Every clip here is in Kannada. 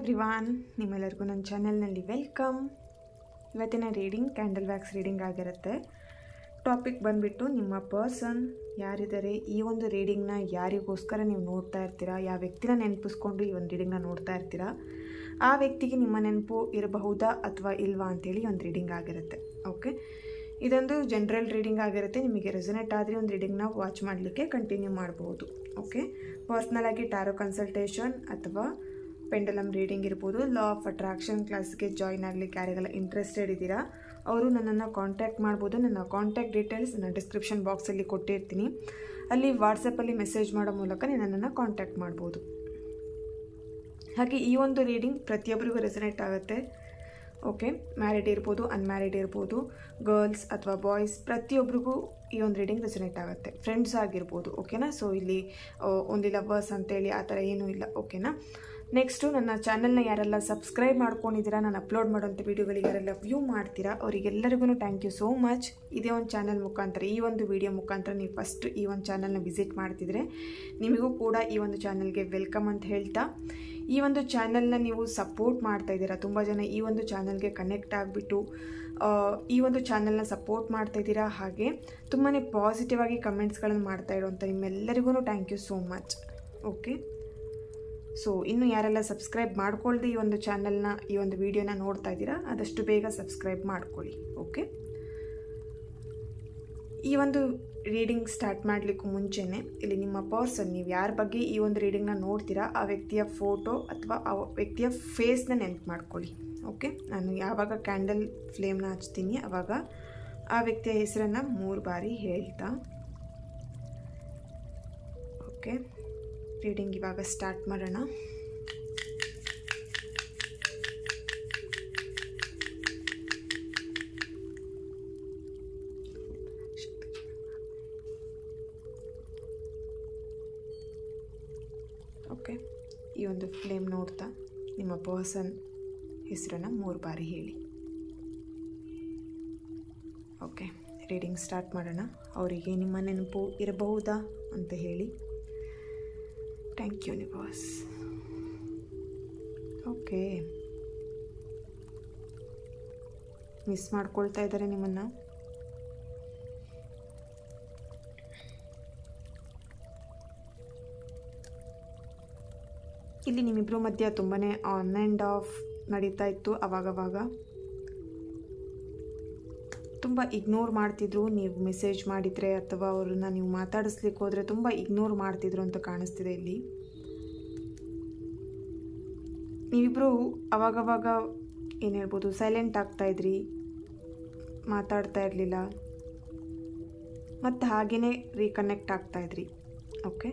ಎವ್ರಿವಾನ್, ನಿಮ್ಮೆಲ್ಲರಿಗೂ ನನ್ನ ಚಾನೆಲ್ನಲ್ಲಿ ವೆಲ್ಕಮ್. ಇವತ್ತಿನ ರೀಡಿಂಗ್ ಕ್ಯಾಂಡಲ್ ವ್ಯಾಕ್ಸ್ ರೀಡಿಂಗ್ ಆಗಿರುತ್ತೆ. ಟಾಪಿಕ್ ಬಂದುಬಿಟ್ಟು ನಿಮ್ಮ ಪರ್ಸನ್ ಯಾರಿದ್ದಾರೆ, ಈ ಒಂದು ರೀಡಿಂಗ್ನ ಯಾರಿಗೋಸ್ಕರ ನೀವು ನೋಡ್ತಾ ಇರ್ತೀರಾ, ಯಾವ ವ್ಯಕ್ತಿನ ನೆನಪಿಸ್ಕೊಂಡು ಈ ಒಂದು ರೀಡಿಂಗ್ನ ನೋಡ್ತಾ ಇರ್ತೀರಾ, ಆ ವ್ಯಕ್ತಿಗೆ ನಿಮ್ಮ ನೆನಪು ಇರಬಹುದಾ ಅಥವಾ ಇಲ್ವಾ ಅಂತೇಳಿ ಒಂದು ರೀಡಿಂಗ್ ಆಗಿರುತ್ತೆ. ಓಕೆ, ಇದೊಂದು ಜನರಲ್ ರೀಡಿಂಗ್ ಆಗಿರುತ್ತೆ. ನಿಮಗೆ ರೆಸೊನೇಟ್ ಆದರೆ ಒಂದು ರೀಡಿಂಗ್ನ ವಾಚ್ ಮಾಡಲಿಕ್ಕೆ ಕಂಟಿನ್ಯೂ ಮಾಡ್ಬೋದು. ಓಕೆ, ಪರ್ಸ್ನಲಾಗಿ ಟ್ಯಾರೋ ಕನ್ಸಲ್ಟೇಷನ್ ಅಥವಾ ಪೆಂಡಲಮ್ ರೀಡಿಂಗ್ ಇರ್ಬೋದು. ಲಾ ಆಫ್ ಅಟ್ರಾಕ್ಷನ್ ಕ್ಲಾಸ್ಗೆ ಜಾಯ್ನ್ ಆಗಲಿಕ್ಕೆ ಯಾರಿಗೆಲ್ಲ ಇಂಟ್ರೆಸ್ಟೆಡ್ ಇದ್ದೀರಾ ಅವರು ನನ್ನನ್ನು ಕಾಂಟ್ಯಾಕ್ಟ್ ಮಾಡ್ಬೋದು. ನನ್ನ ಕಾಂಟ್ಯಾಕ್ಟ್ ಡೀಟೇಲ್ಸ್ ನಾನು ಡಿಸ್ಕ್ರಿಪ್ಷನ್ ಬಾಕ್ಸಲ್ಲಿ ಕೊಟ್ಟಿರ್ತೀನಿ. ಅಲ್ಲಿ ವಾಟ್ಸಪ್ಪಲ್ಲಿ ಮೆಸೇಜ್ ಮಾಡೋ ಮೂಲಕ ನನ್ನನ್ನು ಕಾಂಟ್ಯಾಕ್ಟ್ ಮಾಡ್ಬೋದು. ಹಾಗೆ ಈ ಒಂದು ರೀಡಿಂಗ್ ಪ್ರತಿಯೊಬ್ಬರಿಗೂ ರೆಸೊನೇಟ್ ಆಗುತ್ತೆ. ಓಕೆ, ಮ್ಯಾರಿಡ್ ಇರ್ಬೋದು, ಅನ್ಮ್ಯಾರಿಡ್ ಇರ್ಬೋದು, ಗರ್ಲ್ಸ್ ಅಥವಾ ಬಾಯ್ಸ್, ಪ್ರತಿಯೊಬ್ಬರಿಗೂ ಈ ಒಂದು ರೀಡಿಂಗ್ ರೆಸೊನೇಟ್ ಆಗುತ್ತೆ. ಫ್ರೆಂಡ್ಸ್ ಆಗಿರ್ಬೋದು. ಓಕೆನಾ, ಸೊ ಇಲ್ಲಿ ಒಂದು ಲವರ್ಸ್ ಅಂತೇಳಿ ಆ ಥರ ಏನೂ ಇಲ್ಲ. ಓಕೆನಾ, ನೆಕ್ಸ್ಟು ನನ್ನ ಚಾನಲ್ನ ಯಾರೆಲ್ಲ ಸಬ್ಸ್ಕ್ರೈಬ್ ಮಾಡ್ಕೊಂಡಿದ್ದೀರಾ, ನಾನು ಅಪ್ಲೋಡ್ ಮಾಡೋಂಥ ವೀಡಿಯೋಗಳಿಗೆ ಯಾರೆಲ್ಲ ವ್ಯೂ ಮಾಡ್ತೀರಾ ಅವರಿಗೆಲ್ಲರಿಗೂ ಥ್ಯಾಂಕ್ ಯು ಸೋ ಮಚ್. ಇದೇ ಒಂದು ಚಾನಲ್ ಮುಖಾಂತರ, ಈ ಒಂದು ವಿಡಿಯೋ ಮುಖಾಂತರ ನೀವು ಫಸ್ಟ್ ಈ ಒಂದು ಚಾನಲ್ನ ವಿಸಿಟ್ ಮಾಡ್ತಿದ್ರೆ ನಿಮಗೂ ಕೂಡ ಈ ಒಂದು ಚಾನಲ್ಗೆ ವೆಲ್ಕಮ್ ಅಂತ ಹೇಳ್ತಾ, ಈ ಒಂದು ಚಾನಲ್ನ ನೀವು ಸಪೋರ್ಟ್ ಮಾಡ್ತಾ ಇದ್ದೀರಾ. ತುಂಬ ಜನ ಈ ಒಂದು ಚಾನಲ್ಗೆ ಕನೆಕ್ಟ್ ಆಗಿಬಿಟ್ಟು ಈ ಒಂದು ಚಾನಲ್ನ ಸಪೋರ್ಟ್ ಮಾಡ್ತಾ ಇದ್ದೀರಾ. ಹಾಗೆ ತುಂಬಾ ಪಾಸಿಟಿವ್ ಆಗಿ ಕಮೆಂಟ್ಸ್ಗಳನ್ನು ಮಾಡ್ತಾ ಇರೋಂಥ ನಿಮ್ಮೆಲ್ಲರಿಗೂ thank you so much. Okay, so ಇನ್ನು ಯಾರೆಲ್ಲ ಸಬ್ಸ್ಕ್ರೈಬ್ ಮಾಡ್ಕೊಳ್ದೆ ಈ ಒಂದು ಚಾನಲ್ನ, ಈ ಒಂದು ವಿಡಿಯೋನ ನೋಡ್ತಾ ಇದ್ದೀರಾ, ಆದಷ್ಟು ಬೇಗ ಸಬ್ಸ್ಕ್ರೈಬ್ ಮಾಡ್ಕೊಳ್ಳಿ. ಓಕೆ, ಈ ಒಂದು ರೀಡಿಂಗ್ ಸ್ಟಾರ್ಟ್ ಮಾಡಲಿಕ್ಕೂ ಮುಂಚೆನೇ ಇಲ್ಲಿ ನಿಮ್ಮ ಪರ್ಸನ್, ನೀವು ಯಾರ ಬಗ್ಗೆ ಈ ಒಂದು ರೀಡಿಂಗ್ನ ನೋಡ್ತೀರಾ ಆ ವ್ಯಕ್ತಿಯ ಫೋಟೋ ಅಥವಾ ಆ ವ್ಯಕ್ತಿಯ ಫೇಸ್ನ ನೆನಪು ಮಾಡ್ಕೊಳ್ಳಿ. ಓಕೆ, ನಾನು ಯಾವಾಗ ಕ್ಯಾಂಡಲ್ ಫ್ಲೇಮ್ನ ಹಚ್ತೀನಿ ಆವಾಗ ಆ ವ್ಯಕ್ತಿಯ ಹೆಸರನ್ನು 3 ಬಾರಿ ಹೇಳ್ತಾ. ಓಕೆ, ರೀಡಿಂಗ್ ಇವಾಗ ಸ್ಟಾರ್ಟ್ ಮಾಡೋಣ. ಓಕೆ, ಈ ಒಂದು ಫ್ಲೇಮ್ ನೋಡ್ತಾ ನಿಮ್ಮ ಪರ್ಸನ್ ಹೆಸರನ್ನು 3 ಬಾರಿ ಹೇಳಿ. ಓಕೆ, ರೀಡಿಂಗ್ ಸ್ಟಾರ್ಟ್ ಮಾಡೋಣ. ಅವರಿಗೆ ನಿಮ್ಮ ನೆನಪು ಇರಬಹುದಾ ಅಂತ ಹೇಳಿ. Thank you universe. Okay, miss ಮಾಡ್ಕೊಳ್ತಾ ಇದ್ದಾರೆ ನಿಮ್ಮನ್ನು. ಇಲ್ಲಿ ನಿಮ್ಮಿಬ್ಬರ ಮಧ್ಯ ತುಂಬಾ ಆನ್ ಆ್ಯಂಡ್ ಆಫ್ ನಡೀತಾ ಇತ್ತು. ಆವಾಗವಾಗ ತುಂಬ ಇಗ್ನೋರ್ ಮಾಡ್ತಿದ್ರು. ನೀವು ಮೆಸೇಜ್ ಮಾಡಿದರೆ ಅಥವಾ ಅವ್ರನ್ನ ನೀವು ಮಾತಾಡಿಸ್ಲಿಕ್ಕೆ ಹೋದರೆ ತುಂಬ ಇಗ್ನೋರ್ ಮಾಡ್ತಿದ್ರು ಅಂತ ಕಾಣಿಸ್ತಿದೆ ಇಲ್ಲಿ. ನೀವಿಬ್ಬರು ಅವಾಗವಾಗ ಏನು ಹೇಳ್ಬೋದು, ಸೈಲೆಂಟ್ ಆಗ್ತಾಯಿದ್ರಿ, ಮಾತಾಡ್ತಾ ಇರಲಿಲ್ಲ, ಮತ್ತು ಹಾಗೆಯೇ ರೀಕನೆಕ್ಟ್ ಆಗ್ತಾಯಿದ್ರಿ. ಓಕೆ,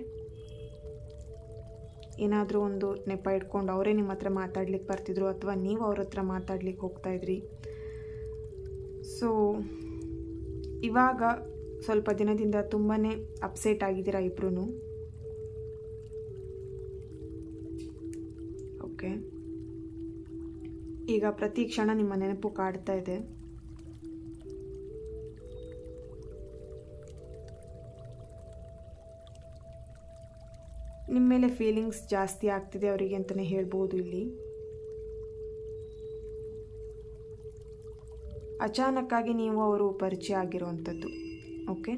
ಏನಾದರೂ ಒಂದು ನೆಪ ಇಟ್ಕೊಂಡು ಅವರೇ ನಿಮ್ಮ ಹತ್ರ ಮಾತಾಡ್ಲಿಕ್ಕೆ ಬರ್ತಿದ್ರು ಅಥವಾ ನೀವು ಅವ್ರ ಹತ್ರ ಮಾತಾಡ್ಲಿಕ್ಕೆ ಹೋಗ್ತಾಯಿದ್ರಿ. ಸೊ ಇವಾಗ ಸ್ವಲ್ಪ ದಿನದಿಂದ ತುಂಬಾ ಅಪ್ಸೆಟ್ ಆಗಿದ್ದೀರಾ ಇಬ್ಬರೂ. ಓಕೆ, ಈಗ ಪ್ರತಿ ಕ್ಷಣ ನಿಮ್ಮ ನೆನಪು ಕಾಡ್ತಾ ಇದೆ. ನಿಮ್ಮ ಮೇಲೆ ಫೀಲಿಂಗ್ಸ್ ಜಾಸ್ತಿ ಆಗ್ತಿದೆ ಅವರಿಗೆ ಅಂತಲೇ ಹೇಳ್ಬೋದು. ಇಲ್ಲಿ ಅಚಾನಕ್ಕಾಗಿ ನೀವು ಅವರು ಪರಿಚಯ ಆಗಿರುವಂಥದ್ದು. ಓಕೆ,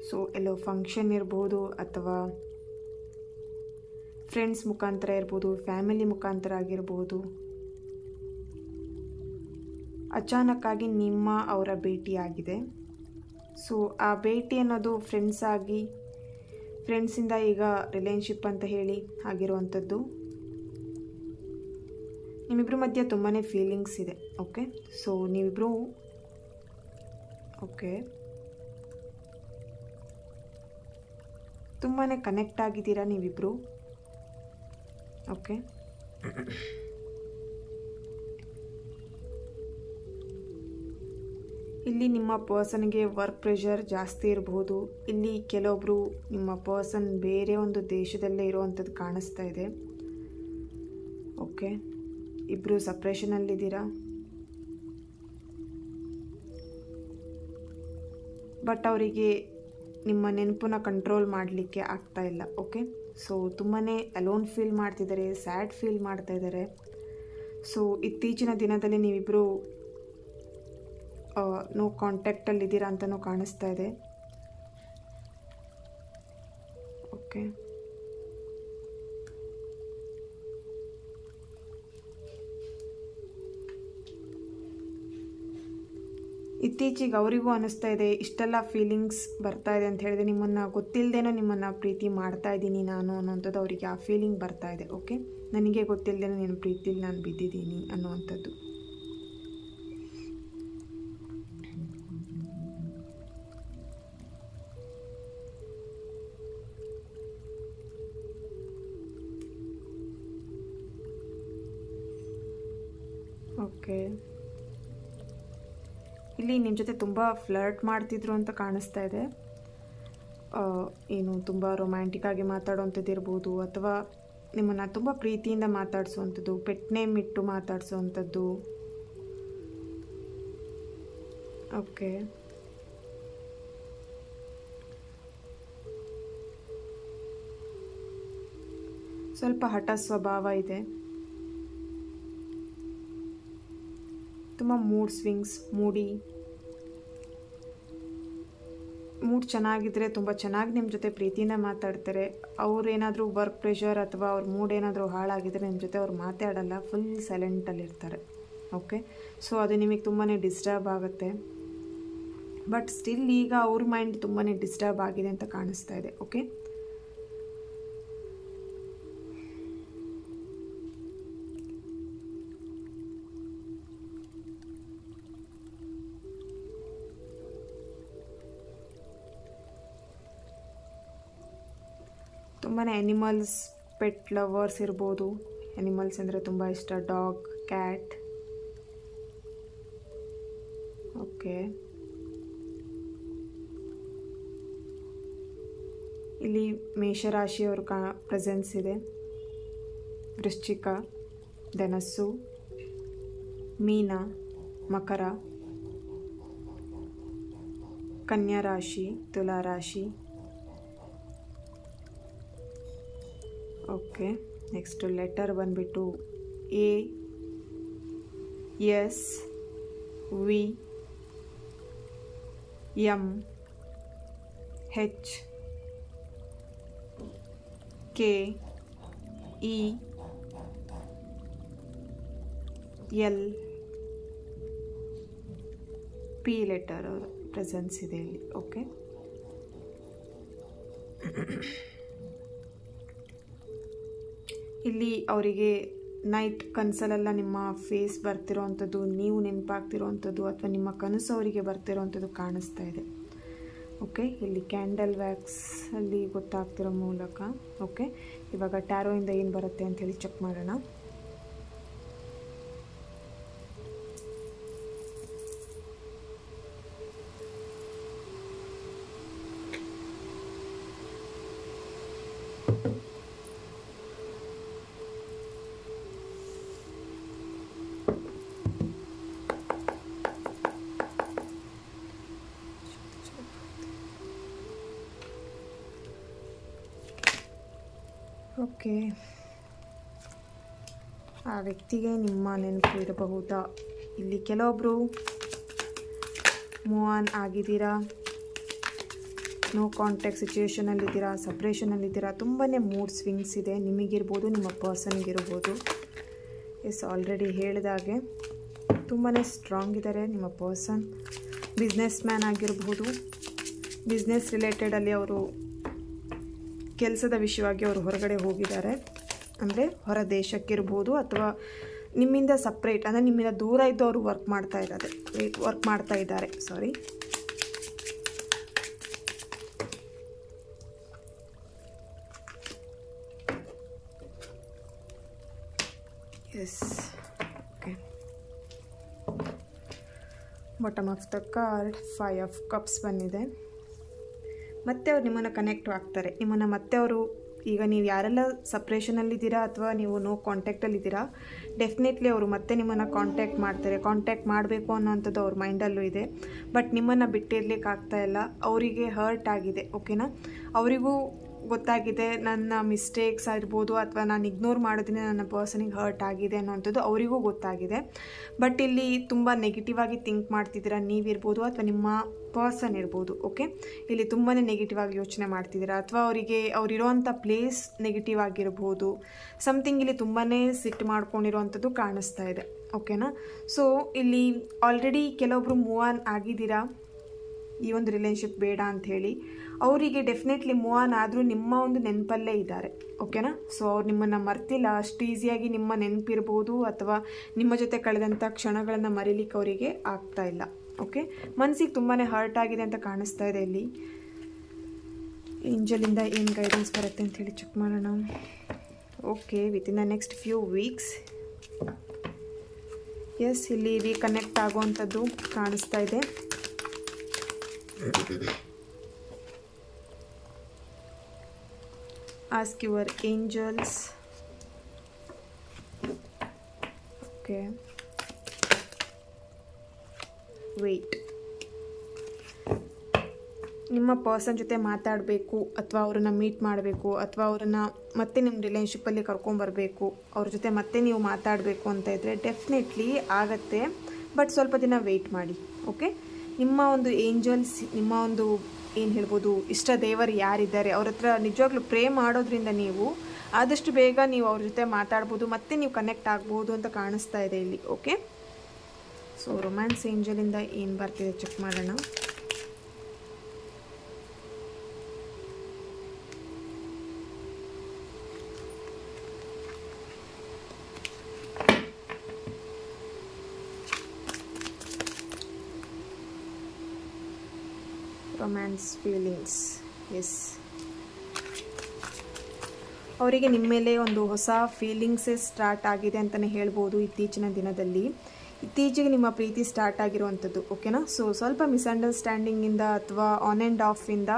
ಸೊ ಎಲ್ಲೋ ಫಂಕ್ಷನ್ ಇರ್ಬೋದು ಅಥವಾ ಫ್ರೆಂಡ್ಸ್ ಮುಖಾಂತರ ಇರ್ಬೋದು, ಫ್ಯಾಮಿಲಿ ಮುಖಾಂತರ ಆಗಿರ್ಬೋದು. ಅಚಾನಕ್ಕಾಗಿ ನಿಮ್ಮ ಅವರ ಭೇಟಿಯಾಗಿದೆ. ಸೊ ಆ ಭೇಟಿ ಅನ್ನೋದು ಫ್ರೆಂಡ್ಸಿಂದ ಈಗ ರಿಲೇಶನ್ಶಿಪ್ ಅಂತ ಹೇಳಿ ಆಗಿರುವಂಥದ್ದು. ನಿಮ್ಮಿಬ್ಬರ ಮಧ್ಯೆ ತುಂಬಾ ಫೀಲಿಂಗ್ಸ್ ಇದೆ. ಓಕೆ, ಸೊ ನೀವಿಬ್ಬರು ತುಂಬಾ ಕನೆಕ್ಟ್ ಆಗಿದ್ದೀರಾ ನೀವಿಬ್ಬರು. ಓಕೆ, ಇಲ್ಲಿ ನಿಮ್ಮ ಪರ್ಸನ್ಗೆ ವರ್ಕ್ ಪ್ರೆಷರ್ ಜಾಸ್ತಿ ಇರಬಹುದು. ಇಲ್ಲಿ ಕೆಲವೊಬ್ಬರು ನಿಮ್ಮ ಪರ್ಸನ್ ಬೇರೆ ಒಂದು ದೇಶದಲ್ಲೇ ಇರುವಂಥದ್ದು ಕಾಣಿಸ್ತಾ ಇದೆ. ಓಕೆ, ಇಬ್ಬರು ಸಪ್ರೇಷನಲ್ಲಿದ್ದೀರಾ. ಬಟ್ ಅವರಿಗೆ ನಿಮ್ಮ ನೆನಪನ್ನ ಕಂಟ್ರೋಲ್ ಮಾಡಲಿಕ್ಕೆ ಆಗ್ತಾ ಇಲ್ಲ. ಓಕೆ, ಸೊ ತುಂಬಾ ಅಲೋನ್ ಫೀಲ್ ಮಾಡ್ತಿದ್ದಾರೆ, ಸ್ಯಾಡ್ ಫೀಲ್ ಮಾಡ್ತಾ ಇದ್ದಾರೆ. ಸೊ ಇತ್ತೀಚಿನ ದಿನದಲ್ಲಿ ನೀವಿಬ್ಬರು ನೋ ಕಾಂಟ್ಯಾಕ್ಟಲ್ಲಿದ್ದೀರಾ ಅಂತಲೂ ಕಾಣಿಸ್ತಾ ಇದೆ. ಓಕೆ, ಇತ್ತೀಚೆಗೆ ಅವರಿಗೂ ಅನ್ನಿಸ್ತಾ ಇದೆ, ಇಷ್ಟೆಲ್ಲ ಫೀಲಿಂಗ್ಸ್ ಬರ್ತಾ ಇದೆ ಅಂತ ಹೇಳಿದ್ರೆ ನಿಮ್ಮನ್ನು ಗೊತ್ತಿಲ್ಲದೇನೋ ನಿಮ್ಮನ್ನು ಪ್ರೀತಿ ಮಾಡ್ತಾ ಇದ್ದೀನಿ ನಾನು ಅನ್ನೋಂಥದ್ದು ಅವರಿಗೆ ಆ ಫೀಲಿಂಗ್ ಬರ್ತಾ ಇದೆ. ಓಕೆ, ನನಗೆ ಗೊತ್ತಿಲ್ಲದೇನೋ ನಿನ್ನ ಪ್ರೀತಿಲಿ ನಾನು ಬಿದ್ದಿದ್ದೀನಿ ಅನ್ನುವಂಥದ್ದು. ಓಕೆ, ಇಲ್ಲಿ ನಿಮ್ಮ ಜೊತೆ ತುಂಬ ಫ್ಲರ್ಟ್ ಮಾಡ್ತಿದ್ರು ಅಂತ ಕಾಣಿಸ್ತಾ ಇದೆ. ಏನು ತುಂಬ ರೊಮ್ಯಾಂಟಿಕ್ಕಾಗಿ ಮಾತಾಡೋವಂಥದ್ದು ಇರ್ಬೋದು, ಅಥವಾ ನಿಮ್ಮನ್ನು ತುಂಬ ಪ್ರೀತಿಯಿಂದ ಮಾತಾಡಿಸೋವಂಥದ್ದು, ಪೆಟ್ ನೇಮ್ ಇಟ್ಟು ಮಾತಾಡಿಸೋವಂಥದ್ದು. ಓಕೆ, ಸ್ವಲ್ಪ ಹಠ ಸ್ವಭಾವ ಇದೆ, ತುಂಬ ಮೂಡ್ ಸ್ವಿಂಗ್ಸ್, ಮೂಡ್ ಚೆನ್ನಾಗಿದ್ದರೆ ತುಂಬ ಚೆನ್ನಾಗಿ ನಿಮ್ಮ ಜೊತೆ ಪ್ರೀತಿಯಿಂದ ಮಾತಾಡ್ತಾರೆ. ಅವ್ರೇನಾದರೂ ವರ್ಕ್ ಪ್ರೆಷರ್ ಅಥವಾ ಅವ್ರ ಮೂಡ್ ಏನಾದರೂ ಹಾಳಾಗಿದ್ದರೆ ನಿಮ್ಮ ಜೊತೆ ಅವ್ರು ಮಾತಾಡಲ್ಲ, ಫುಲ್ ಸೈಲೆಂಟಲ್ಲಿರ್ತಾರೆ. ಓಕೆ, ಸೊ ಅದು ನಿಮಗೆ ತುಂಬಾ ಡಿಸ್ಟರ್ಬ್ ಆಗುತ್ತೆ. ಬಟ್ ಸ್ಟಿಲ್ ಈಗ ಅವ್ರ ಮೈಂಡ್ ತುಂಬಾ ಡಿಸ್ಟರ್ಬ್ ಆಗಿದೆ ಅಂತ ಕಾಣಿಸ್ತಾ ಇದೆ. ಓಕೆ, ತುಂಬಾ ಎನಿಮಲ್ಸ್, ಪೆಟ್ ಲವರ್ಸ್ ಇರ್ಬೋದು. ಎನಿಮಲ್ಸ್ ಅಂದರೆ ತುಂಬ ಇಷ್ಟ, ಡಾಗ್, ಕ್ಯಾಟ್. ಓಕೆ, ಇಲ್ಲಿ ಮೇಷರಾಶಿಯವ್ರ ಪ್ರೆಸೆನ್ಸ್ ಇದೆ. ವೃಶ್ಚಿಕ, ಧನಸ್ಸು, ಮೀನ, ಮಕರ, ಕನ್ಯಾ ರಾಶಿ, ತುಲಾ ರಾಶಿ. ಓಕೆ, ನೆಕ್ಸ್ಟ್ ಲೆಟರ್ ಬಂದುಬಿಟ್ಟು A, S, V, M, H, K, E, L, P letter presence ಇದೆ ಇಲ್ಲಿ. ಓಕೆ, ಇಲ್ಲಿ ಅವರಿಗೆ ನೈಟ್ ಕನಸಲೆಲ್ಲ ನಿಮ್ಮ ಫೇಸ್ ಬರ್ತಿರೋವಂಥದ್ದು, ನೀವು ನೆನಪಾಗ್ತಿರೋವಂಥದ್ದು, ಅಥವಾ ನಿಮ್ಮ ಕನಸು ಅವರಿಗೆ ಬರ್ತಿರೋವಂಥದ್ದು ಕಾಣಿಸ್ತಾ ಇದೆ. ಓಕೆ, ಇಲ್ಲಿ ಕ್ಯಾಂಡಲ್ ವ್ಯಾಕ್ಸ್ ಅಲ್ಲಿ ಗೊತ್ತಾಗ್ತಿರೋ ಮೂಲಕ. ಓಕೆ, ಇವಾಗ ಟ್ಯಾರೋಯಿಂದ ಏನು ಬರುತ್ತೆ ಅಂಥೇಳಿ ಚೆಕ್ ಮಾಡೋಣ. ಓಕೆ, ಆ ವ್ಯಕ್ತಿಗೆ ನಿಮ್ಮ ನೆನಪು ಇರಬಹುದಾ? ಇಲ್ಲಿ ಕೆಲವೊಬ್ಬರು ಮೂವ್ ಆನ್ ಆಗಿದ್ದೀರಾ, ನೋ ಕಾಂಟ್ಯಾಕ್ಟ್ ಸಿಚುವೇಷನಲ್ಲಿದ್ದೀರಾ, ಸಪ್ರೇಷನಲ್ಲಿದ್ದೀರಾ. ತುಂಬಾ ಮೂಡ್ ಸ್ವಿಂಗ್ಸ್ ಇದೆ, ನಿಮಗಿರ್ಬೋದು, ನಿಮ್ಮ ಪರ್ಸನ್ಗಿರ್ಬೋದು. ಆಲ್ರೆಡಿ ಹೇಳಿದಾಗೆ ತುಂಬಾ ಸ್ಟ್ರಾಂಗ್ ಇದ್ದಾರೆ ನಿಮ್ಮ ಪರ್ಸನ್. ಬಿಸ್ನೆಸ್ ಮ್ಯಾನ್ ಆಗಿರ್ಬೋದು, ಬಿಸ್ನೆಸ್ ರಿಲೇಟೆಡಲ್ಲಿ ಅವರು ಕೆಲಸದ ವಿಷಯವಾಗಿ ಅವರು ಹೊರಗಡೆ ಹೋಗಿದ್ದಾರೆ, ಅಂದರೆ ಹೊರ ದೇಶಕ್ಕಿರ್ಬೋದು, ಅಥವಾ ನಿಮ್ಮಿಂದ ಸಪ್ರೇಟ್, ಅಂದರೆ ನಿಮ್ಮಿಂದ ದೂರ ಇದ್ದು ಅವರು ವರ್ಕ್ ಮಾಡ್ತಾ ಇದ್ದಾರೆ. Sorry, yes. Okay, bottom of the card 5 of cups ಬಂದಿದೆ. ಮತ್ತೆ ಅವ್ರು ನಿಮ್ಮನ್ನು ಕನೆಕ್ಟ್ ಆಗ್ತಾರೆ, ನಿಮ್ಮನ್ನು ಮತ್ತೆ ಅವರು ಈಗ ನೀವು ಯಾರೆಲ್ಲ ಸಪ್ರೇಷನಲ್ಲಿದ್ದೀರಾ ಅಥವಾ ನೀವು ನೋ ಕಾಂಟ್ಯಾಕ್ಟಲ್ಲಿದ್ದೀರಾ, ಡೆಫಿನೆಟ್ಲಿ ಅವರು ಮತ್ತೆ ನಿಮ್ಮನ್ನು ಕಾಂಟ್ಯಾಕ್ಟ್ ಮಾಡ್ತಾರೆ. ಕಾಂಟ್ಯಾಕ್ಟ್ ಮಾಡಬೇಕು ಅನ್ನೋವಂಥದ್ದು ಅವ್ರ ಮೈಂಡಲ್ಲೂ ಇದೆ. ಬಟ್ ನಿಮ್ಮನ್ನು ಬಿಟ್ಟಿರ್ಲಿಕ್ಕೆ ಆಗ್ತಾ ಇಲ್ಲ. ಅವರಿಗೆ ಹರ್ಟ್ ಆಗಿದೆ. ಓಕೆನಾ, ಅವರಿಗೂ ಗೊತ್ತಾಗಿದೆ ನನ್ನ ಮಿಸ್ಟೇಕ್ಸ್ ಆಗಿರ್ಬೋದು ಅಥವಾ ನಾನು ಇಗ್ನೋರ್ ಮಾಡೋದ್ರಿಂದ ನನ್ನ ಪರ್ಸನಿಗೆ ಹರ್ಟ್ ಆಗಿದೆ ಅನ್ನೋವಂಥದ್ದು ಅವರಿಗೂ ಗೊತ್ತಾಗಿದೆ. ಬಟ್ ಇಲ್ಲಿ ತುಂಬ ನೆಗೆಟಿವ್ ಆಗಿ ಥಿಂಕ್ ಮಾಡ್ತಿದ್ದೀರಾ ನೀವಿರ್ಬೋದು ಅಥವಾ ನಿಮ್ಮ ಪರ್ಸನ್ ಇರ್ಬೋದು. ಓಕೆ, ಇಲ್ಲಿ ತುಂಬಾ ನೆಗೆಟಿವ್ ಆಗಿ ಯೋಚನೆ ಮಾಡ್ತಿದ್ದೀರಾ ಅಥವಾ ಅವರಿಗೆ ಅವರಿರೋವಂಥ ಪ್ಲೇಸ್ ನೆಗೆಟಿವ್ ಆಗಿರ್ಬೋದು. ಸಮಥಿಂಗ್ ಇಲ್ಲಿ ತುಂಬಾ ಸಿಟ್ಟು ಮಾಡ್ಕೊಂಡಿರೋವಂಥದ್ದು ಕಾಣಿಸ್ತಾ ಇದೆ. ಓಕೆನಾ, ಸೊ ಇಲ್ಲಿ ಆಲ್ರೆಡಿ ಕೆಲವೊಬ್ರು ಮೂವ್ ಆನ್ ಆಗಿದ್ದೀರಾ, ಈ ಒಂದು ರಿಲೇಶನ್ಶಿಪ್ ಬೇಡ ಅಂಥೇಳಿ. ಅವರಿಗೆ ಡೆಫಿನೆಟ್ಲಿ ಮೂವ್ ಆನ್ ಆದರೂ ನಿಮ್ಮ ಒಂದು ನೆನಪಲ್ಲೇ ಇದ್ದಾರೆ. ಓಕೆನಾ, ಸೊ ಅವ್ರು ನಿಮ್ಮನ್ನು ಮರ್ತಿಲ್ಲ. ಅಷ್ಟು ಈಸಿಯಾಗಿ ನಿಮ್ಮ ನೆನಪಿರ್ಬೋದು ಅಥವಾ ನಿಮ್ಮ ಜೊತೆ ಕಳೆದಂಥ ಕ್ಷಣಗಳನ್ನು ಮರೀಲಿಕ್ಕೆ ಅವರಿಗೆ ಆಗ್ತಾ ಇಲ್ಲ. ಓಕೆ, ಮನಸ್ಸಿಗೆ ತುಂಬಾ ಹರ್ಟ್ ಆಗಿದೆ ಅಂತ ಕಾಣಿಸ್ತಾ ಇದೆ. ಇಲ್ಲಿ ಏಂಜಲಿಂದ ಏನು ಗೈಡೆನ್ಸ್ ಬರುತ್ತೆ ಅಂಥೇಳಿ ಚೆಕ್ ಮಾಡೋಣ. Okay, within the next few weeks yes, ಇಲ್ಲಿ ರೀಕನೆಕ್ಟ್ ಆಗುವಂಥದ್ದು ಕಾಣಿಸ್ತಾ ಇದೆ. Ask your angels. Okay, wait. ನಿಮ್ಮ ಪರ್ಸನ್ ಜೊತೆ ಮಾತಾಡಬೇಕು ಅಥವಾ ಅವ್ರನ್ನ ಮೀಟ್ ಮಾಡಬೇಕು ಅಥವಾ ಅವ್ರನ್ನ ಮತ್ತೆ ನಿಮ್ಮ ರಿಲೇಶನ್ಶಿಪ್ಪಲ್ಲಿ ಕರ್ಕೊಂಬರಬೇಕು, ಅವ್ರ ಜೊತೆ ಮತ್ತೆ ನೀವು ಮಾತಾಡಬೇಕು ಅಂತ ಇದ್ದರೆ ಡೆಫಿನೆಟ್ಲಿ ಆಗತ್ತೆ. ಬಟ್ ಸ್ವಲ್ಪ ದಿನ ವೆಯ್ಟ್ ಮಾಡಿ. ಓಕೆ, ನಿಮ್ಮ ಒಂದು ಏಂಜಲ್ಸ್, ನಿಮ್ಮ ಒಂದು ಏನು ಹೇಳ್ಬೋದು, ಇಷ್ಟ ದೇವರು ಯಾರಿದ್ದಾರೆ ಅವ್ರ ಹತ್ರ ನಿಜವಾಗ್ಲೂ ಪ್ರೇ ಮಾಡೋದ್ರಿಂದ ನೀವು ಆದಷ್ಟು ಬೇಗ ನೀವು ಅವ್ರ ಜೊತೆ ಮಾತಾಡ್ಬೋದು, ಮತ್ತೆ ನೀವು ಕನೆಕ್ಟ್ ಆಗ್ಬೋದು ಅಂತ ಕಾಣಿಸ್ತಾ ಇದೆ ಇಲ್ಲಿ. ಓಕೆ, ಸೊ ರೊಮ್ಯಾನ್ಸ್ ಏಂಜಲಿಂದ ಏನು ಬರ್ತಿದೆ ಚೆಕ್ ಮಾಡೋಣ. ರೊಮ್ಯಾನ್ಸ್ ಫೀಲಿಂಗ್ಸ್, ಎಸ್, ಅವರಿಗೆ ನಿಮ್ಮ ಮೇಲೆ ಒಂದು ಹೊಸ ಫೀಲಿಂಗ್ಸೇ ಸ್ಟಾರ್ಟ್ ಆಗಿದೆ ಅಂತಲೇ ಹೇಳ್ಬೋದು. ಇತ್ತೀಚಿನ ದಿನದಲ್ಲಿ ಇತ್ತೀಚೆಗೆ ನಿಮ್ಮ ಪ್ರೀತಿ ಸ್ಟಾರ್ಟ್ ಆಗಿರುವಂಥದ್ದು. ಓಕೆನಾ, ಸೊ ಸ್ವಲ್ಪ ಮಿಸ್ಅಂಡರ್ಸ್ಟ್ಯಾಂಡಿಂಗಿಂದ ಅಥವಾ ಆನ್ ಆ್ಯಂಡ್ ಆಫಿಂದ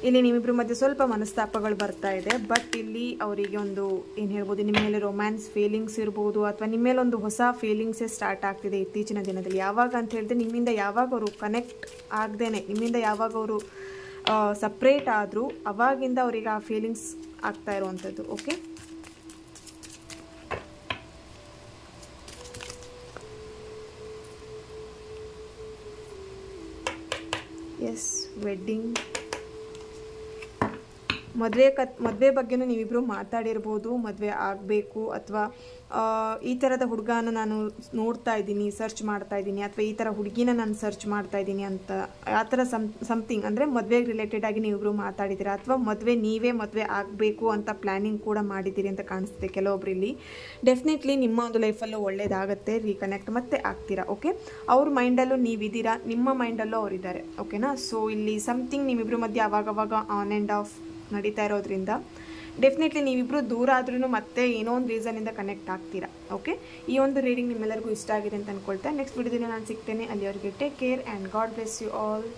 ಇಲ್ಲಿ ನಿಮ್ಮಿಬ್ಬರ ಮಧ್ಯೆ ಸ್ವಲ್ಪ ಮನಸ್ತಾಪಗಳು ಬರ್ತಾ ಇದೆ. ಬಟ್ ಇಲ್ಲಿ ಅವರಿಗೆ ಒಂದು ಏನು ಹೇಳ್ಬೋದು, ನಿಮ್ಮ ಮೇಲೆ ರೊಮ್ಯಾನ್ಸ್ ಫೀಲಿಂಗ್ಸ್ ಇರ್ಬೋದು ಅಥವಾ ನಿಮ್ಮ ಮೇಲೆ ಒಂದು ಹೊಸ ಫೀಲಿಂಗ್ಸೇ ಸ್ಟಾರ್ಟ್ ಆಗ್ತಿದೆ ಇತ್ತೀಚಿನ ದಿನದಲ್ಲಿ. ಯಾವಾಗ ಅಂತ ಹೇಳಿದ್ರೆ ನಿಮ್ಮಿಂದ ಯಾವಾಗ ಅವರು ಕನೆಕ್ಟ್ ಆಗದೇನೆ, ನಿಮ್ಮಿಂದ ಯಾವಾಗ ಅವರು ಸಪ್ರೇಟ್ ಆದರೂ ಅವಾಗಿಂದ ಅವರಿಗೆ ಆ ಫೀಲಿಂಗ್ಸ್ ಆಗ್ತಾ ಇರುವಂಥದ್ದು. ಓಕೆ, ಎಸ್, ವೆಡ್ಡಿಂಗ್, ಮದುವೆ ಬಗ್ಗೆನೂ ನೀವಿಬ್ಬರು ಮಾತಾಡಿರ್ಬೋದು. ಮದುವೆ ಆಗಬೇಕು ಅಥವಾ ಈ ಥರದ ಹುಡುಗನ ನಾನು ನೋಡ್ತಾ ಇದ್ದೀನಿ, ಸರ್ಚ್ ಮಾಡ್ತಾ ಇದ್ದೀನಿ, ಅಥವಾ ಈ ಥರ ಹುಡುಗಿನ ನಾನು ಸರ್ಚ್ ಮಾಡ್ತಾ ಇದ್ದೀನಿ ಅಂತ ಆ ಥರ ಸಮಥಿಂಗ್ ಅಂದರೆ ಮದುವೆಗೆ ರಿಲೇಟೆಡ್ ಆಗಿ ನೀವಿಬ್ಬರು ಮಾತಾಡಿದ್ದೀರಾ ಅಥವಾ ನೀವೇ ಮದುವೆ ಆಗಬೇಕು ಅಂತ ಪ್ಲ್ಯಾನಿಂಗ್ ಕೂಡ ಮಾಡಿದ್ದೀರಿ ಅಂತ ಕಾಣಿಸ್ತಿದೆ ಕೆಲವೊಬ್ಬರಲ್ಲಿ. ಡೆಫಿನೆಟ್ಲಿ ನಿಮ್ಮ ಒಂದು ಲೈಫಲ್ಲೂ ಒಳ್ಳೇದಾಗುತ್ತೆ, ರೀಕನೆಕ್ಟ್ ಮತ್ತೆ ಆಗ್ತೀರಾ. ಓಕೆ, ಅವ್ರ ಮೈಂಡಲ್ಲೂ ನೀವಿದ್ದೀರಾ, ನಿಮ್ಮ ಮೈಂಡಲ್ಲೂ ಅವರಿದ್ದಾರೆ. ಓಕೆನಾ, ಸೊ ಇಲ್ಲಿ ಸಮಥಿಂಗ್ ನಿಮ್ಮಿಬ್ಬರ ಮಧ್ಯೆ ಆವಾಗವಾಗ ಆನ್ ಆ್ಯಂಡ್ ಆಫ್ ನಡೀತಾ ಇರೋದ್ರಿಂದ ಡೆಫಿನೆಟ್ಲಿ ನೀವಿಬ್ಬರು ದೂರ ಆದ್ರೂ ಮತ್ತೆ ಏನೋ ಒಂದು ರೀಸನಿಂದ ಕನೆಕ್ಟ್ ಆಗ್ತೀರಾ. ಓಕೆ, ಈ ಒಂದು ರೀಡಿಂಗ್ ನಿಮ್ಮೆಲ್ಲರಿಗೂ ಇಷ್ಟ ಆಗಿದೆ ಅಂತ ಅಂದ್ಕೊಳ್ತಾ ನೆಕ್ಸ್ಟ್ ವಿಡಿಯೋದಲ್ಲಿ ನಾನು ಸಿಗ್ತೇನೆ. ಅಲ್ಲಿವರೆಗೆ take care and God bless you all.